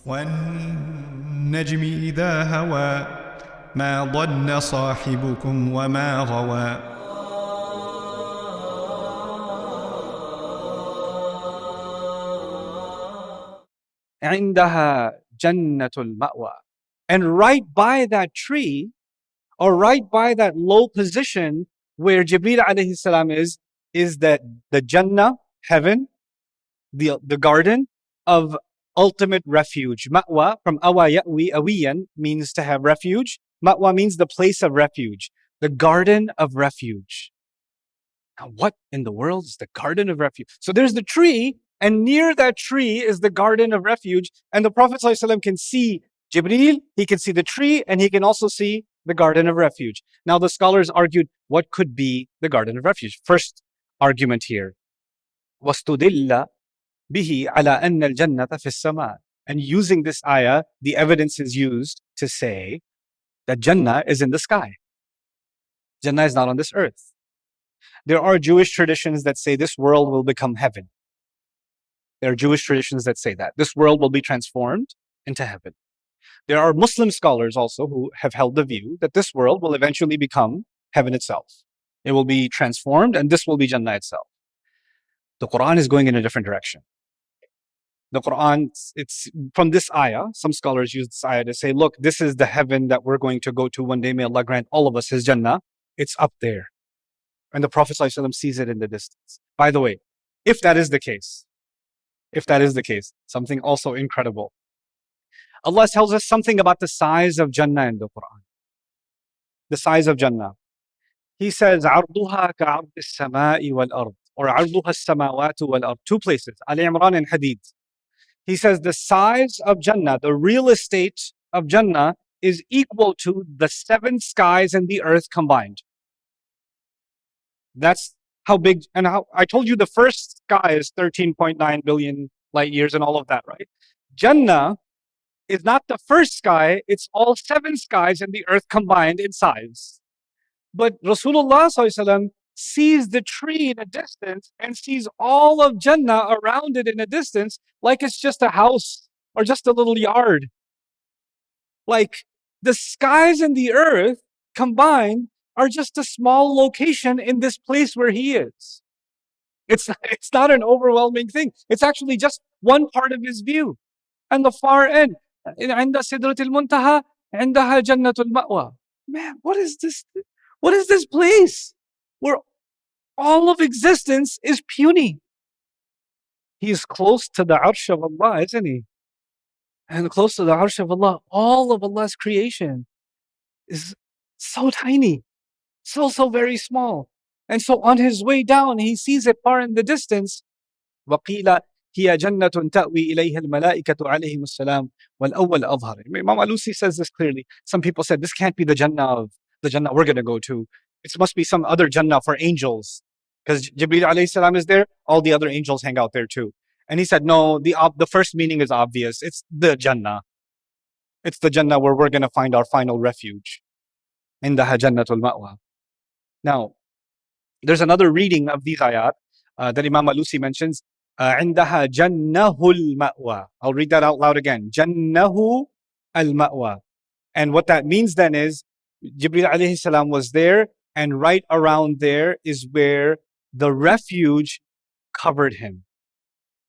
والنجم إذا هوى ما ضل صاحبكم وما غوى. عندها جنة المأوى. And right by that tree, or right by that low position where Jibreel alayhi salam is that the Jannah, heaven, the garden of ultimate refuge. Ma'wa, from awa ya'wi, awiyan, means to have refuge. Ma'wa means the place of refuge, the garden of refuge. Now, what in the world is the garden of refuge? So there's the tree, and near that tree is the garden of refuge. And the Prophet ﷺ can see Jibreel, he can see the tree, and he can also see the garden of refuge. Now, the scholars argued what could be the garden of refuge. First argument here, وَاسْتُدِلَّ بِهِ عَلَىٰ أَنَّ الْجَنَّةَ فِي السَّمَاءِ. And using this ayah, the evidence is used to say that Jannah is in the sky. Jannah is not on this earth. There are Jewish traditions that say this world will become heaven. There are Jewish traditions that say that. This world will be transformed into heaven. There are Muslim scholars also who have held the view that this world will eventually become heaven itself. It will be transformed and this will be Jannah itself. The Quran is going in a different direction. The Quran, it's from this ayah, some scholars use this ayah to say, look, this is the heaven that we're going to go to one day. May Allah grant all of us His Jannah. It's up there. And the Prophet ﷺ sees it in the distance. By the way, if that is the case, something also incredible. Allah tells us something about the size of Jannah in the Quran. The size of Jannah. He says, عَرْضُهَا كَعَرْضِ السَّمَاءِ وَالْأَرْضِ, or عَرْضُهَا السَّمَاوَاتُ وَالْأَرْضِ. Two places, Ali Imran and Hadid. He says the size of Jannah, the real estate of Jannah, is equal to the 7 skies and the earth combined. That's how big, and how I told you the first sky is 13.9 billion light years and all of that, right? Jannah is not the first sky, it's all 7 skies and the earth combined in size. But Rasulullah ﷺ sees the tree in a distance and sees all of Jannah around it in a distance like it's just a house or just a little yard. Like the skies and the earth combined are just a small location in this place where he is. It's not an overwhelming thing. It's actually just one part of his view. And the far end, عند سدرة المنتهى عندها جنة المأوى. Man, what is this? What is this place where all of existence is puny? He's close to the arsh of Allah, isn't he? And close to the arsh of Allah, all of Allah's creation is so tiny. So very small. And so on his way down, he sees it far in the distance. وَقِيلَ هِيَ جَنَّةٌ تَأْوِي إِلَيْهَا الْمَلَائِكَةُ عَلَيْهِمُ السَّلَامُ وَالْأَوَّلُ أَظْهَرُ. Imam Alusi says this clearly. Some people said this can't be the Jannah we're going to go to. It must be some other Jannah for angels. Because Jibreel alayhi salam is there, all the other angels hang out there too. And he said, no, the first meaning is obvious. It's the Jannah. It's the Jannah where we're going to find our final refuge. عِنْدَهَا جَنَّةُ الْمَأْوَى. Now, there's another reading of these ayat that Imam Alusi mentions. عِنْدَهَا جَنَّهُ الْمَأْوَى. I'll read that out loud again. جَنَّهُ الْمَأْوَى. And what that means then is, Jibreel alayhi salam was there, and right around there is where the refuge covered him.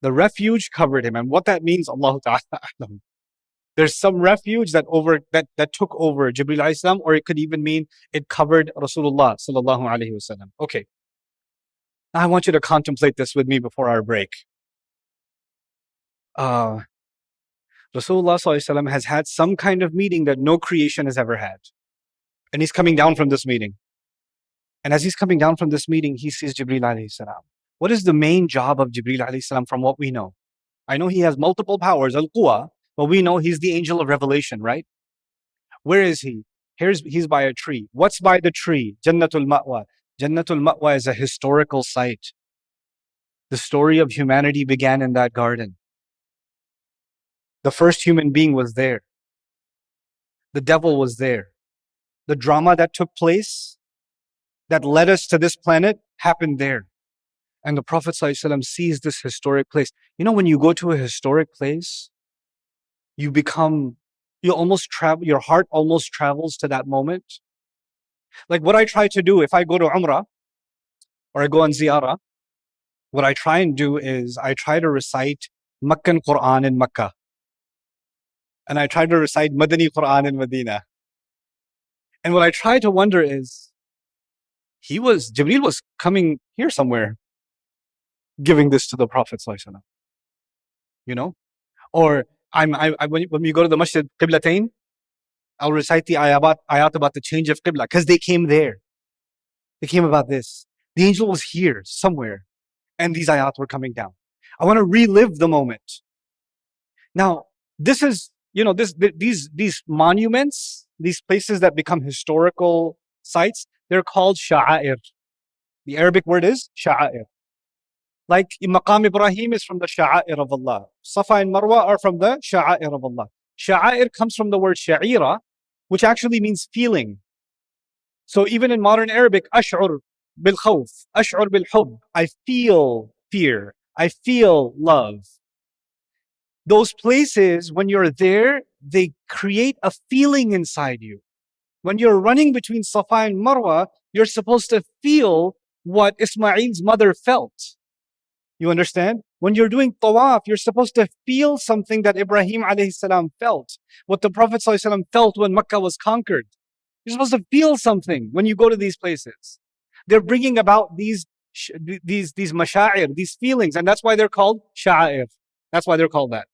The refuge covered him. And what that means, Allah Ta'ala. There's some refuge that took over Jibreel alayhi salam, or it could even mean it covered Rasulullah sallallahu alayhi wasallam. Okay. Now I want you to contemplate this with me before our break. Rasulullah sallallahu alayhi wasallam has had some kind of meeting that no creation has ever had. And he's coming down from this meeting. And as he's coming down from this meeting, he sees Jibreel alayhi salam. What is the main job of Jibreel alayhi salam from what we know? I know he has multiple powers, al-Quwa, but we know he's the angel of revelation, right? Where is he? He's by a tree. What's by the tree? Jannatul Ma'wa. Jannatul Ma'wa is a historical site. The story of humanity began in that garden. The first human being was there. The devil was there. The drama that took place, that led us to this planet, happened there. And the Prophet ﷺ sees this historic place. You know, when you go to a historic place, you almost travel, your heart almost travels to that moment. Like what I try to do if I go to Umrah or I go on ziyarah, what I try and do is I try to recite Meccan Quran in Mecca. And I try to recite Madani Quran in Medina. And what I try to wonder is, Jibreel was coming here somewhere, giving this to the Prophet ﷺ, you know? Or when we go to the Masjid Qiblatain, I'll recite the ayat about the change of Qibla, because they came there. They came about this. The angel was here somewhere, and these ayat were coming down. I want to relive the moment. Now, this is, these monuments, these places that become historical sites, they're called sha'air. The Arabic word is sha'air. Like Maqam Ibrahim is from the sha'air of Allah. Safa and Marwa are from the sha'air of Allah. Sha'air comes from the word sha'ira, which actually means feeling. So even in modern Arabic, ash'ur bil khawf, ash'ur bil hub, I feel fear, I feel love. Those places, when you're there, they create a feeling inside you. When you're running between Safa and Marwa, you're supposed to feel what Ismail's mother felt. You understand? When you're doing tawaf, you're supposed to feel something that Ibrahim alayhi salam felt, what the Prophet sallallahu alaihi wasallam felt when Mecca was conquered. You're supposed to feel something when you go to these places. They're bringing about these masha'ir, these feelings, and that's why they're called sha'air. That's why they're called that.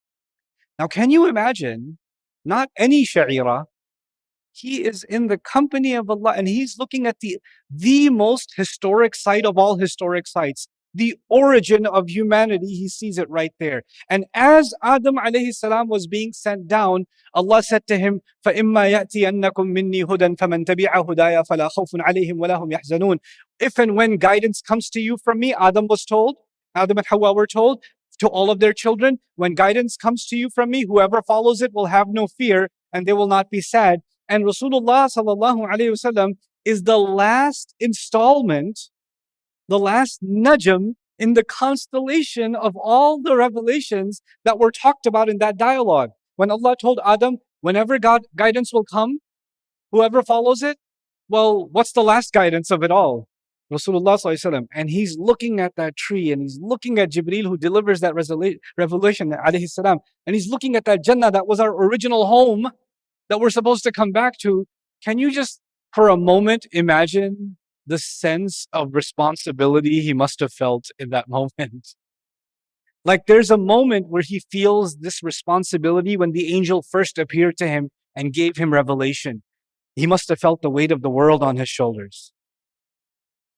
Now, can you imagine, not any sha'ira, he is in the company of Allah and he's looking at the most historic site of all historic sites, the origin of humanity. He sees it right there. And as Adam alayhi salam was being sent down, Allah said to him, فَإِمَّا يَأْتِيَنَّكُم مِّنِّي هُدًى فَمَن تَبِعَ هُدَايَ فَلَا خَوْفٌ عَلَيْهِمْ وَلَا هُمْ يَحْزَنُونَ. If and when guidance comes to you from me, Adam and Hawa were told to all of their children, when guidance comes to you from me, whoever follows it will have no fear and they will not be sad. And Rasulullah sallallahu alayhi wasallam is the last installment, the last najm in the constellation of all the revelations that were talked about in that dialogue. When Allah told Adam, whenever guidance will come, whoever follows it, well, what's the last guidance of it all? Rasulullah sallallahu alayhi wasallam. And he's looking at that tree and he's looking at Jibreel who delivers that revelation alayhi salam. And he's looking at that Jannah that was our original home that we're supposed to come back to. Can you just, for a moment, imagine the sense of responsibility he must have felt in that moment? Like there's a moment where he feels this responsibility when the angel first appeared to him and gave him revelation. He must have felt the weight of the world on his shoulders.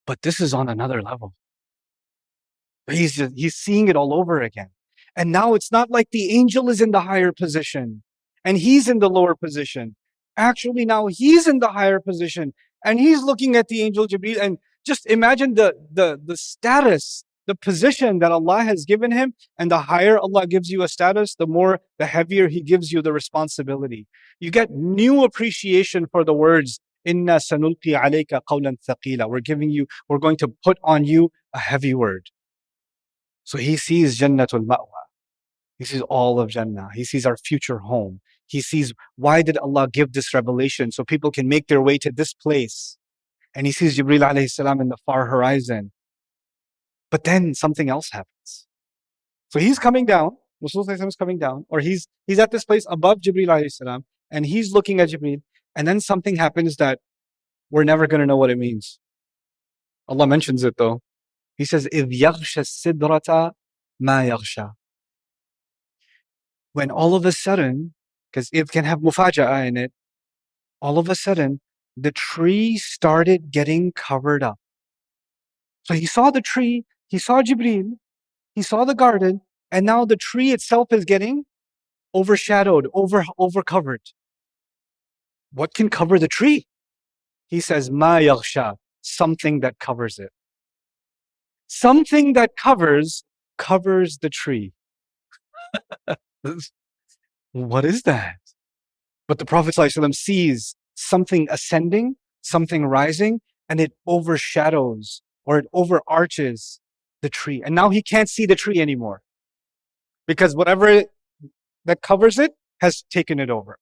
But this is on another level. He's seeing it all over again. And now it's not like the angel is in the higher position and he's in the lower position. Actually, now he's in the higher position and he's looking at the angel Jibreel. And just imagine the status, the position that Allah has given him. And the higher Allah gives you a status, the heavier he gives you the responsibility. You get new appreciation for the words, Inna sanulqi alayka qawlan thaqila. We're going to put on you a heavy word. So he sees Jannatul Ma'wa. He sees all of Jannah. He sees our future home. He sees, why did Allah give this revelation? So people can make their way to this place. And he sees Jibreel alayhi salam in the far horizon. But then something else happens. So he's coming down, Rasulullah is coming down, or he's at this place above Jibreel alayhi salam, and he's looking at Jibreel, and then something happens that we're never going to know what it means. Allah mentions it though. He says, إِذْ يَغْشَ السِّدْرَةَ مَا يَغْشَى. When all of a sudden, because it can have mufaja'ah in it, all of a sudden, the tree started getting covered up. So he saw the tree, he saw Jibreel, he saw the garden, and now the tree itself is getting overshadowed, overcovered. What can cover the tree? He says, Ma yaghsha, something that covers it. Something that covers the tree. What is that? But the Prophet ﷺ sees something ascending, something rising, and it overshadows or it overarches the tree. And now he can't see the tree anymore. Because whatever that covers it has taken it over.